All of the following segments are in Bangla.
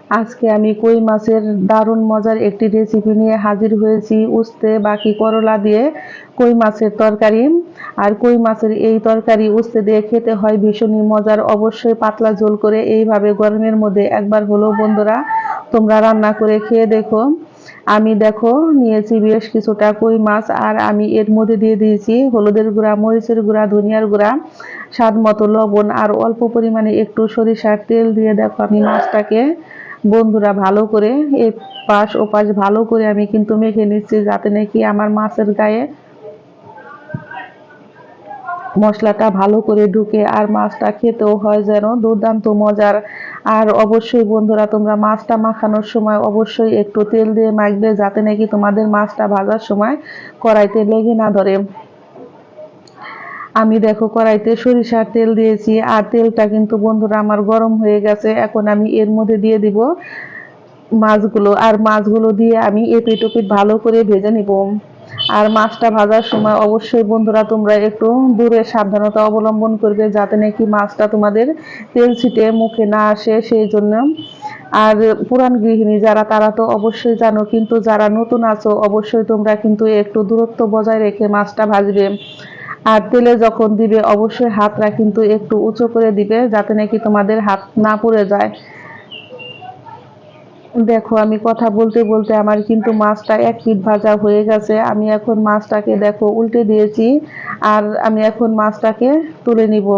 আজকে আমি কই মাছের দারুণ মজার একটি রেসিপি নিয়ে হাজির হয়েছি। উস্তে বাকি করলা দিয়ে কই মাছের তরকারি। আর কই মাছের এই তরকারি উস্তে দিয়ে খেতে হয় ভীষণই মজার। অবশ্যই পাতলা ঝোল করে এইভাবে গরমের মধ্যে একবার হলেও বন্ধুরা তোমরা রান্না করে খেয়ে দেখো। আমি দেখো নিয়েছি বেশ কিছুটা কই মাছ, আর আমি এর মধ্যে দিয়ে দিয়েছি হলুদের গুঁড়া, মরিচের গুঁড়া, ধনিয়ার গুঁড়া, স্বাদ মতো লবণ আর অল্প পরিমাণে একটু সরিষার তেল দিয়ে দেখো আমি মাছটাকে বন্ধুরা ভালো করে এপাশ ওপাশ ভালো করে আমি কিন্তু মেখে নিচ্ছি, যাতে নাকি আমার মাছের গায়ে মশলাটা ভালো করে ঢুকে আর মাছটা খেতেও হয় যেন দুর্দান্ত মজার। আর অবশ্যই বন্ধুরা তোমরা মাছটা মাখানোর সময় অবশ্যই একটু তেল দিয়ে মাখবে, যাতে নাকি তোমাদের মাছটা ভাজার সময় কড়াইতে লেগে না ধরে। আমি দেখো কড়াইতে সরিষার তেল দিয়েছি, আর তেলটা কিন্তু বন্ধুরা আমার গরম হয়ে গেছে। এখন আমি এর মধ্যে দিয়ে দিব মাছগুলো, আর মাছগুলো দিয়ে আমি এপিট ওপিট ভালো করে ভেজে নিব। আর মাছটা ভাজার সময় অবশ্যই বন্ধুরা তোমরা একটু দূরে সাবধানতা অবলম্বন করবে, যাতে নাকি মাছটা তোমাদের তেল ছিটে মুখে না আসে, সেই জন্য। আর পুরান গৃহিণী যারা তারা তো অবশ্যই জানো, কিন্তু যারা নতুন আছো অবশ্যই তোমরা কিন্তু একটু দূরত্ব বজায় রেখে মাছটা ভাজবে। আর তেলে যখন দিবে অবশ্যই হাতটা কিন্তু একটু উঁচু করে দিবে, যাতে নাকি তোমাদের হাত না পুড়ে যায়। দেখো আমি কথা বলতে বলতে আমার কিন্তু মাছটা এক পিঠ ভাজা হয়ে গেছে। আমি এখন মাছটাকে দেখো উল্টে দিয়েছি, আর আমি এখন মাছটাকে তুলে নিব।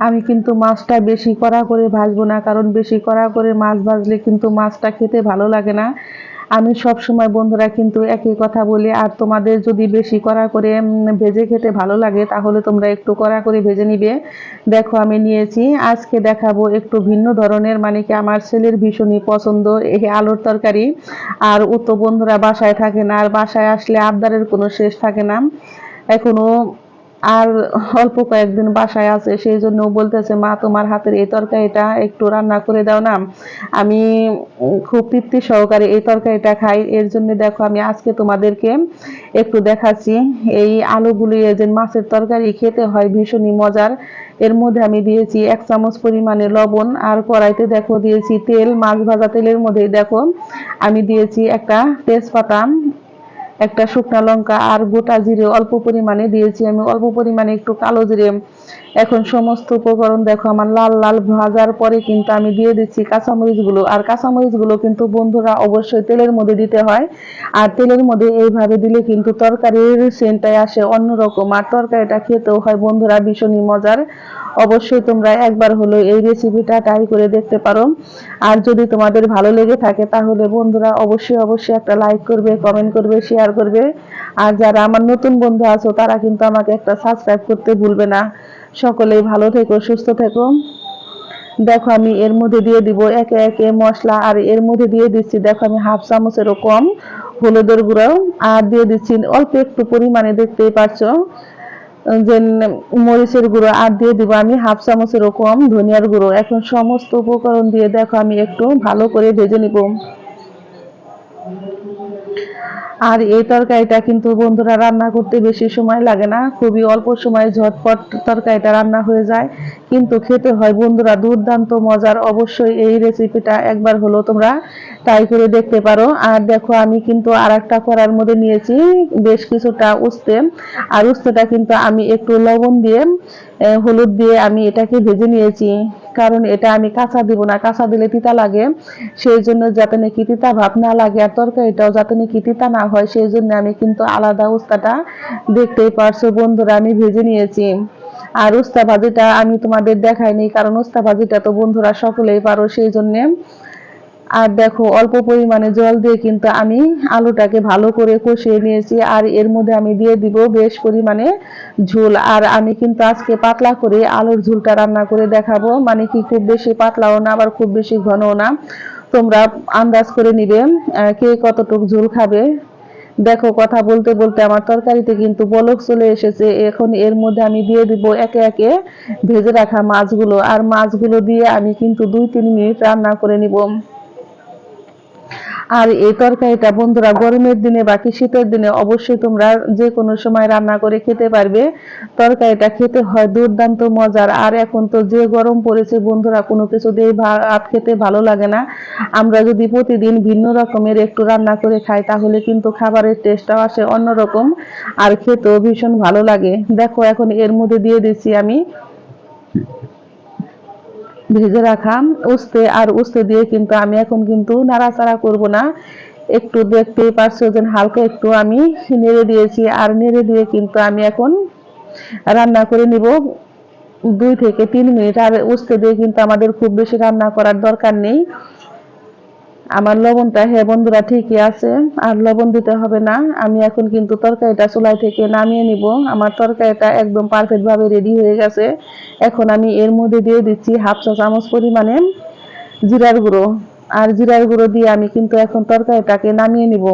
আমি কিন্তু মাছটা বেশি কড়া করে ভাজবো না, কারণ বেশি কড়া করে মাছ ভাজলে কিন্তু মাছটা খেতে ভালো লাগে না। আমি সব সময় বন্ধুরা কিন্তু একই কথা বলি, আর তোমাদের যদি বেশি কড়া করে ভেজে খেতে ভালো লাগে তাহলে তোমরা একটু কড়া করে ভেজে নিবে। দেখো আমি নিয়েছি, আজকে দেখাবো একটু ভিন্ন ধরনের, মানে কি আমার ছেলের ভীষণই পছন্দ এই আলুর তরকারি। আর ও তো বন্ধুরা বাসায় থাকে না, আর বাসায় আসলে আবদারের কোনো শেষ থাকে না। এখনো আর অল্প কয়েকদিন বাসায় আছে, সেই জন্য বলতেছে মা তোমার হাতের এই তরকারিটা একটু রান্না করে দাও না, আমি খুব তৃপ্তি সহকারে এই তরকারিটা খাই। এর জন্য দেখো আমি আজকে তোমাদেরকে একটু দেখাচ্ছি এই আলুগুলি যে মাছের তরকারি খেতে হয় ভীষণই মজার। এর মধ্যে আমি দিয়েছি 1 চামচ পরিমাণে লবণ, আর কড়াইতে দেখো দিয়েছি তেল। মাছ ভাজা তেলের মধ্যে দেখো আমি দিয়েছি একটা তেজপাতা, একটা শুকনা লঙ্কা আর গোটা জিরে অল্প পরিমাণে দিয়েছি আমি, অল্প পরিমাণে একটু কালো জিরে। এখন সমস্ত উপকরণ দেখো আমার লাল লাল ভাজার পরে কিন্তু আমি দিয়ে দিচ্ছি কাঁচামরিচগুলো। আর কাঁচামরিচগুলো কিন্তু বন্ধুরা অবশ্যই তেলের মধ্যে দিতে হয়, আর তেলের মধ্যে এইভাবে দিলে কিন্তু তরকারির সেন্টটাই আসে অন্যরকম, আর তরকারিটা খেতেও হয় বন্ধুরা ভীষণই মজার। অবশ্যই তোমরা একবার হলো এই রেসিপিটা ট্রাই করে দেখতে পারো। আর যদি তোমাদের ভালো লেগে থাকে তাহলে বন্ধুরা অবশ্যই অবশ্যই একটা লাইক করবে, কমেন্ট করবে, শেয়ার করবে। আর যারা আমার নতুন বন্ধু আছো তারা কিন্তু আমাকে একটা সাবস্ক্রাইব করতে ভুলবে না। সকলেই ভালো থেকো, সুস্থ থেকো। দেখো আমি এর মধ্যে দিয়ে দিব একে একে মশলা, আর এর মধ্যে দিয়ে দিচ্ছি দেখো আমি হাফ চামচেরও কম হলুদের গুঁড়াও, আর দিয়ে দিচ্ছি অল্প একটু পরিমাণে, দেখতেই পাচ্ছ যে মরিচের গুঁড়ো, আর দিয়ে দিব আমি হাফ চামচেরও কম ধনিয়ার গুঁড়ো। এখন সমস্ত উপকরণ দিয়ে দেখো আমি একটু ভালো করে ভেজে নিব। আর এই তরকারিটা কিন্তু বন্ধুরা রান্না করতে বেশি সময় লাগে না, খুবই অল্প সময়ে ঝটপট তরকারিটা রান্না হয়ে যায়, কিন্তু খেতে হয় বন্ধুরা দুর্দান্ত মজার। অবশ্যই এই রেসিপিটা একবার হলো তোমরা ট্রাই করে দেখতে পারো। আর দেখো আমি কিন্তু আর একটা কড়াইয়ের মধ্যে নিয়েছি বেশ কিছুটা উস্তে, আর উস্তেটা কিন্তু আমি একটু লবণ দিয়ে হলুদ দিয়ে আমি এটাকে ভেজে নিয়েছি, কারণ এটা আমি কাঁচা দিব না, কাঁচা দিলে তিতা লাগে। সেই জন্য যাতে নাকি তিতা ভাব না লাগে আর তরকারিটাও যাতে নাকি তিতা না হয়, সেই জন্য আমি কিন্তু আলাদা উস্তাটা, দেখতেই পারছো বন্ধুরা, আমি ভেজে নিয়েছি। আর উস্তা ভাজিটা আমি তোমাদের দেখাইনি, কারণ উস্তা ভাজিটা তো বন্ধুরা সকলেই পারো, সেই জন্য। আর দেখো অল্প পরিমাণে জল দিয়ে কিন্তু আমি আলুটাকে ভালো করে কষিয়ে নিয়েছি, আর এর মধ্যে আমি দিয়ে দিব বেশ পরিমাণে ঝোল। আর আমি কিন্তু আজকে পাতলা করে আলুর ঝোলটা রান্না করে দেখাবো, মানে কি খুব বেশি পাতলাও না আবার খুব বেশি ঘনও না, তোমরা আন্দাজ করে নিবে কে কতটুক ঝোল খাবে। দেখো কথা বলতে বলতে আমার তরকারিতে কিন্তু বলক চলে এসেছে। এখন এর মধ্যে আমি দিয়ে দিব একে একে ভেজে রাখা মাছগুলো, আর মাছগুলো দিয়ে আমি কিন্তু 2-3 মিনিট রান্না করে নিব। আর এই তরকারিটা বন্ধুরা গরমের দিনে বা কি শীতের দিনে অবশ্যই তোমরা যে কোনো সময় রান্না করে খেতে পারবে। তরকারিটা খেতে হয় দুর্দান্ত মজার। আর এখন তো যে গরম পড়েছে বন্ধুরা, কোনো কিছু দিয়ে ভাত খেতে ভালো লাগে না। আমরা যদি প্রতিদিন ভিন্ন রকমের একটু রান্না করে খাই তাহলে কিন্তু খাবারের টেস্টটাও আসে অন্যরকম, আর খেতেও ভীষণ ভালো লাগে। দেখো এখন এর মধ্যে দিয়ে দিচ্ছি আমি ভেজে রাখা উস্তে। আর উস্তে দিয়ে কিন্তু আমি এখন কিন্তু নাড়াচাড়া করব না, একটু দেখতেই পারছো যে হালকা একটু আমি নেড়ে দিয়েছি। আর নেড়ে দিয়ে কিন্তু আমি এখন রান্না করে নিব 2 থেকে 3 মিনিট। আর উস্তে দিয়ে কিন্তু আমাদের খুব বেশি রান্না করার দরকার নেই। আমার লবণটা, হ্যাঁ বন্ধুরা, ঠিকই আছে, আর লবণ দিতে হবে না। আমি এখন কিন্তু তরকারিটা চুলাই থেকে নামিয়ে নিব। আমার তরকারিটা একদম পারফেক্ট ভাবে রেডি হয়ে গেছে। এখন আমি এর মধ্যে দিয়ে দিচ্ছি 1/2 চা চামচ পরিমাণে জিরার গুঁড়ো। আর জিরার গুঁড়ো দিয়ে আমি কিন্তু এখন তরকারিটাকে নামিয়ে নিব।